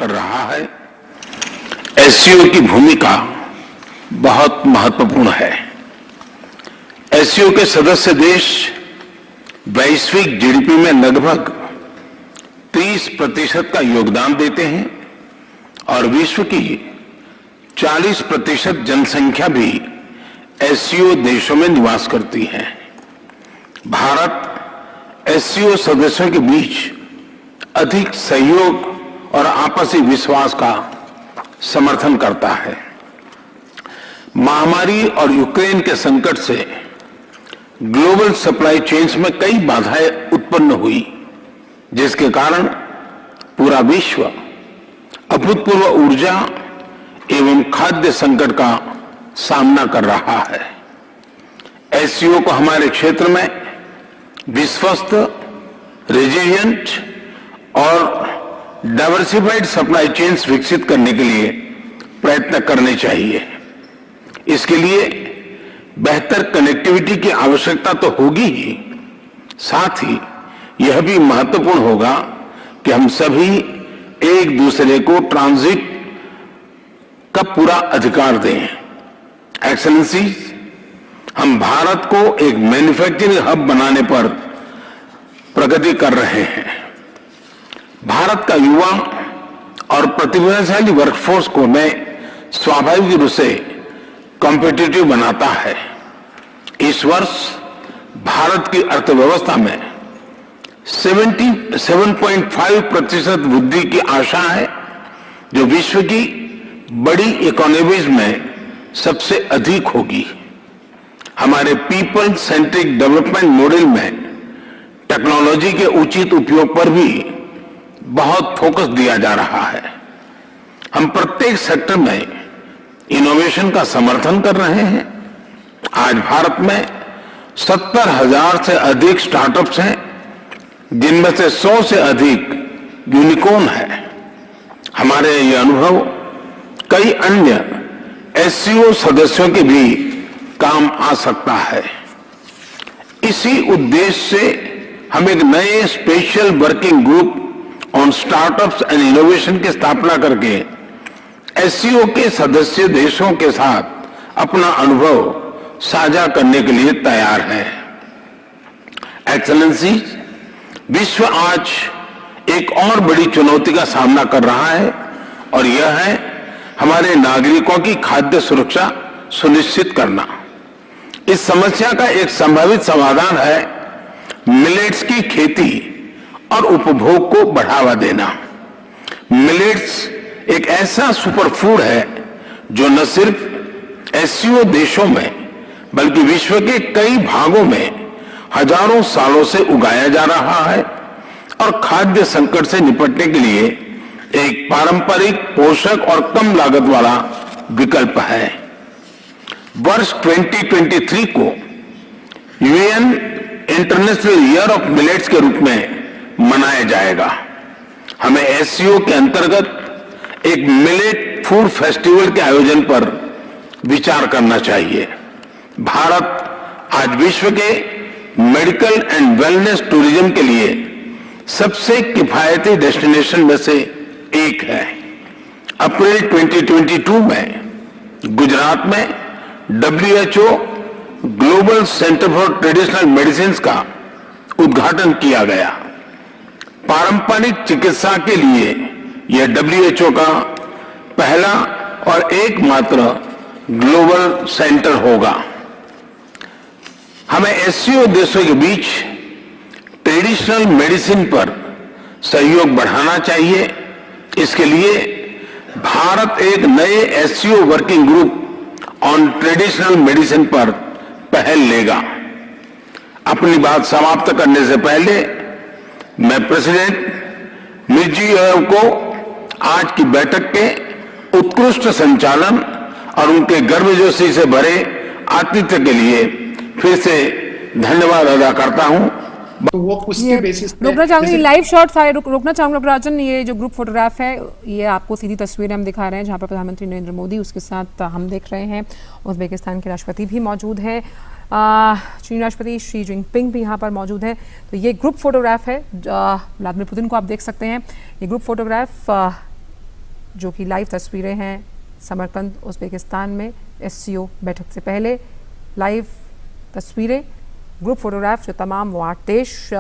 कर रहा है, एससीओ की भूमिका बहुत महत्वपूर्ण है। एससीओ के सदस्य देश वैश्विक जीडीपी में लगभग 30% का योगदान देते हैं और विश्व की 40% जनसंख्या भी एससीओ देशों में निवास करती है। भारत एससीओ सदस्यों के बीच अधिक सहयोग और आपसी विश्वास का समर्थन करता है। महामारी और यूक्रेन के संकट से ग्लोबल सप्लाई चेन्स में कई बाधाएं उत्पन्न हुई, जिसके कारण पूरा विश्व अभूतपूर्व ऊर्जा एवं खाद्य संकट का सामना कर रहा है। एससीओ को हमारे क्षेत्र में विश्वस्त, रेजिलिएंट और डाइवर्सिफाइड सप्लाई चेन्स विकसित करने के लिए प्रयत्न करने चाहिए। इसके लिए बेहतर कनेक्टिविटी की आवश्यकता तो होगी ही, साथ ही यह भी महत्वपूर्ण होगा कि हम सभी एक दूसरे को ट्रांजिट का पूरा अधिकार दें। एक्सेलेंसी, हम भारत को एक मैन्युफैक्चरिंग हब बनाने पर प्रगति कर रहे हैं। भारत का युवा और प्रतिभाशाली वर्कफोर्स को मैं स्वाभाविक रूप से कॉम्पिटिटिव बनाता है। इस वर्ष भारत की अर्थव्यवस्था में 7.5% वृद्धि की आशा है, जो विश्व की बड़ी इकोनॉमीज में सबसे अधिक होगी। हमारे पीपल सेंट्रिक डेवलपमेंट मॉडल में टेक्नोलॉजी के उचित उपयोग पर भी बहुत फोकस दिया जा रहा है। हम प्रत्येक सेक्टर में इनोवेशन का समर्थन कर रहे हैं। आज भारत में 70,000 से अधिक स्टार्टअप्स हैं, जिनमें से 100 से अधिक यूनिकॉर्न है। हमारे ये अनुभव कई अन्य एससीओ सदस्यों के भी काम आ सकता है। इसी उद्देश्य से हम एक नए special working group on startups and innovation की स्थापना करके एससीओ के सदस्य देशों के साथ अपना अनुभव साझा करने के लिए तैयार है। एक्सेलेंसी, विश्व आज एक और बड़ी चुनौती का सामना कर रहा है और यह है हमारे नागरिकों की खाद्य सुरक्षा सुनिश्चित करना। इस समस्या का एक संभावित समाधान है मिलेट्स की खेती और उपभोग को बढ़ावा देना। मिलेट्स एक ऐसा सुपरफूड है जो न सिर्फ एससीओ देशों में बल्कि विश्व के कई भागों में हजारों सालों से उगाया जा रहा है और खाद्य संकट से निपटने के लिए एक पारंपरिक, पोषक और कम लागत वाला विकल्प है। वर्ष 2023 को UN international year of millets के रूप में मनाया जाएगा। हमें एससीओ के अंतर्गत एक मिलेट फूड फेस्टिवल के आयोजन पर विचार करना चाहिए। भारत आज विश्व के मेडिकल एंड वेलनेस टूरिज्म के लिए सबसे किफायती डेस्टिनेशन में से एक है। अप्रैल 2022 में गुजरात में WHO global centre for traditional medicine का उद्घाटन किया गया। पारंपरिक चिकित्सा के लिए यह WHO का पहला और एकमात्र ग्लोबल सेंटर होगा। हमें एससीओ देशों के बीच ट्रेडिशनल मेडिसिन पर सहयोग बढ़ाना चाहिए। इसके लिए भारत एक नए SCO working group on traditional medicine पर पहल लेगा। अपनी बात समाप्त करने से पहले मैं प्रेसिडेंट मिर्जियोयेव को आज की बैठक के उत्कृष्ट संचालन और उनके गर्मजोशी से भरे आतिथ्य के लिए फिर से धन्यवाद अदा करता हूं। तो वो उसके बेसिस पे रोकना चाहूंगी लाइव शॉट रोकना चाहूंगा राजन। ये जो ग्रुप फोटोग्राफ है, ये आपको सीधी तस्वीरें हम दिखा रहे हैं जहां पर प्रधानमंत्री नरेंद्र मोदी, उसके साथ हम देख रहे हैं उज़्बेकिस्तान के राष्ट्रपति भी मौजूद है, चीन राष्ट्रपति शी जिनपिंग भी यहाँ पर मौजूद है। तो ये ग्रुप फोटोग्राफ है, व्लादिमीर पुतिन को आप देख सकते हैं। ये ग्रुप फोटोग्राफ जो कि लाइव तस्वीरें हैं समरकंद उज़्बेकिस्तान में SCO बैठक से पहले। लाइव तस्वीरें, ग्रुप फोटोग्राफ जो तमाम वो 8 देश